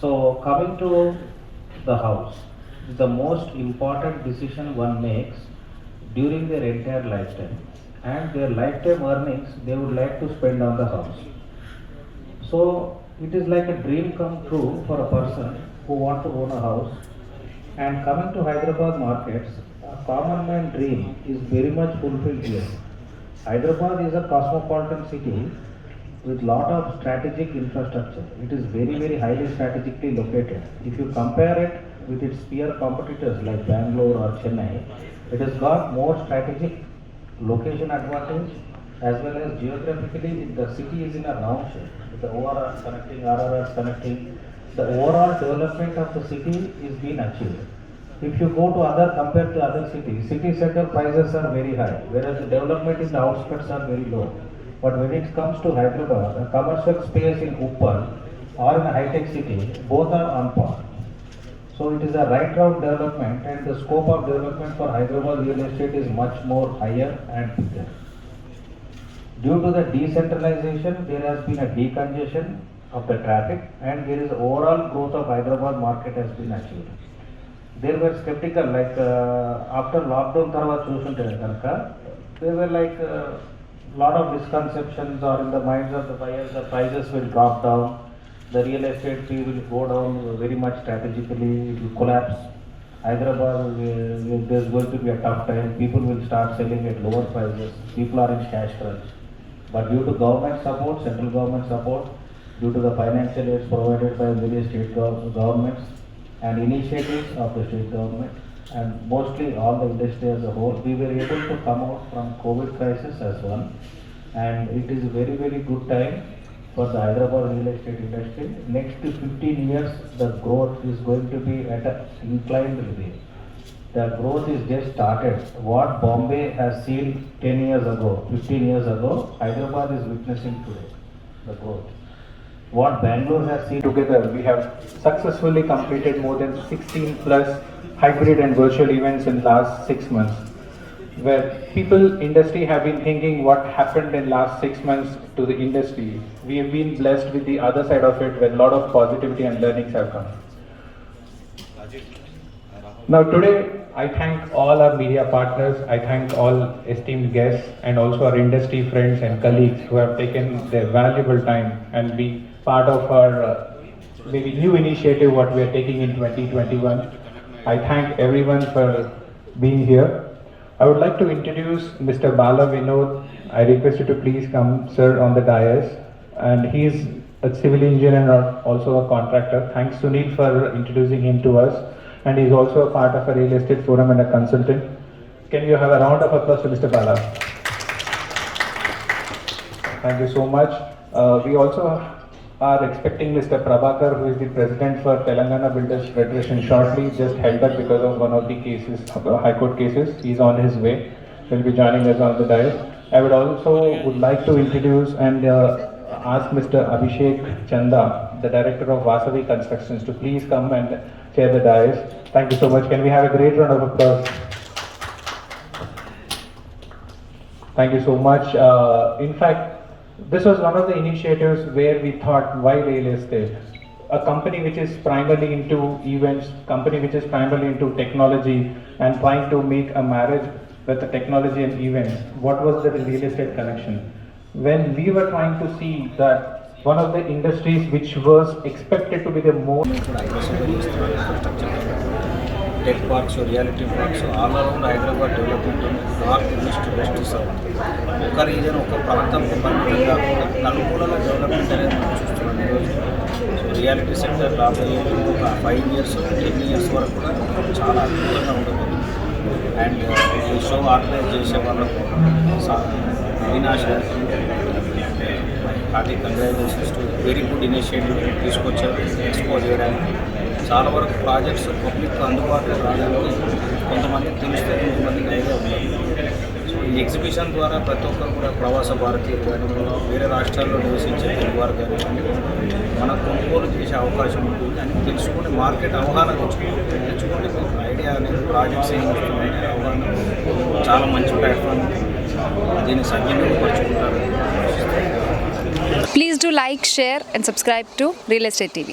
So coming to the house, the most important decision one makes during their entire lifetime, and their lifetime earnings they would like to spend on the house. So it is like a dream come true for a person who want to own a house. And coming to Hyderabad markets, a common man dream is very much fulfilled here. Hyderabad is a cosmopolitan city with lot of strategic infrastructure. It is very highly strategically located. If you compare it with its peer competitors like Bangalore or Chennai, it has got more strategic location advantage as well as geographically the city is in a round shape. The ORRs connecting, RRRs connecting, the overall development of the city is being achieved. If you go to other, compared to other cities, city center prices are very high, whereas the development in the outskirts are very low. But when it comes to Hyderabad, a commercial space in Uppal or in a high-tech city, both are on par. So it is a right round development, and the scope of development for Hyderabad real estate is much more higher and bigger. Due to the decentralization, there has been a decongestion of the traffic, and there is overall growth of Hyderabad market has been achieved. They were skeptical, like after lockdown tarvata chusunte ganaka, there were like lot of misconceptions or in the minds of the buyers, the prices will drop down, the real estate fee will go down very much strategically, it will collapse. Hyderabad, there's going to be a tough time, people will start selling at lower prices, people are in cash crunch. But due to government support, central government support, due to the financial aids provided by various state governments and initiatives of the state government, and mostly all the industry as a whole, we were able to come out from COVID crisis as one. And it is a very good time for the Hyderabad real estate industry. Next 15 years, the growth is going to be at an inclined way. The growth is just started. What Bombay has seen 10 years ago, 15 years ago, Hyderabad is witnessing today, the growth. What Bangalore has seen together, we have successfully completed more than 16 plus hybrid and virtual events in last 6 months, where people industry have been thinking what happened in last 6 months to the industry. We have been blessed with the other side of it, where a lot of positivity and learnings have come. Now today, I thank all our media partners, I thank all esteemed guests and also our industry friends and colleagues who have taken their valuable time and be part of our maybe new initiative what we are taking in 2021. I thank everyone for being here. I would like to introduce Mr. Bala Vinod. I request you to please come, sir, on the dais. And he is a civil engineer and also a contractor. Thanks Sunil for introducing him to us. And he is also a part of a real estate forum and a consultant. Can you have a round of applause to Mr. Bala? Thank you so much. We also are expecting Mr. Prabhakar, who is the president for Telangana Builders Federation, shortly, just held up because of one of the cases, High Court cases. He's on his way. He'll be joining us on the dais. I would like to introduce and ask Mr. Abhishek Chanda, the director of Vasavi Constructions, to please come and chair the dais. Thank you so much. Can we have a great round of applause? Thank you so much. In fact, this was one of the initiatives where we thought, why real estate? A company which is primarily into events, company which is primarily into technology and trying to make a marriage with the technology and events. What was the real estate connection? When we were trying to see that one of the industries which was expected to be the most tech parks, reality parks, all around Hyderabad development, north, east, west, south. ఒక reason ఒక ప్రాంతంతో పరిమితం కాకుండా నలుమూలల development అనేది మనం చూస్తున్నాం ఈరోజు. Reality sector రాబోయే ఒక 5 years, 10 years వరకు కూడా చాలా అద్భుతంగా ఉండబోతుంది. అండ్ ఈ షో ఆర్గనైజ్ చేసే వాళ్ళకు అవినాష్ గారికి hearty congratulations to very good initiative తీసుకొచ్చారు ఎక్స్పోజ్ చేయడానికి. చాలా వరకు ప్రాజెక్ట్స్ పబ్లిక్ అందుబాటులో రావడానికి కొంతమందికి తెలిస్తే కొంతమందికి ఐడియా ఉంది. సో ఈ ఎగ్జిబిషన్ ద్వారా ప్రతి ఒక్కరు కూడా ప్రవాస భారతీయులు కానీ వేరే రాష్ట్రాల్లో నివసించే తెలుగువారు కానీ మన కొనుగోలు చేసే అవకాశం ఉంటుంది అని తెలుసుకుని మార్కెట్ అవగాహన తెచ్చుకుంటే మీకు ఐడియా అనేది ప్రాజెక్ట్స్ ఏం వస్తున్నాయి అవగాహన చాలా మంచి ప్లాట్ఫామ్. దీన్ని సద్వినియోగపరుచుకుంటారు. Please do like, share and subscribe to Real Estate TV.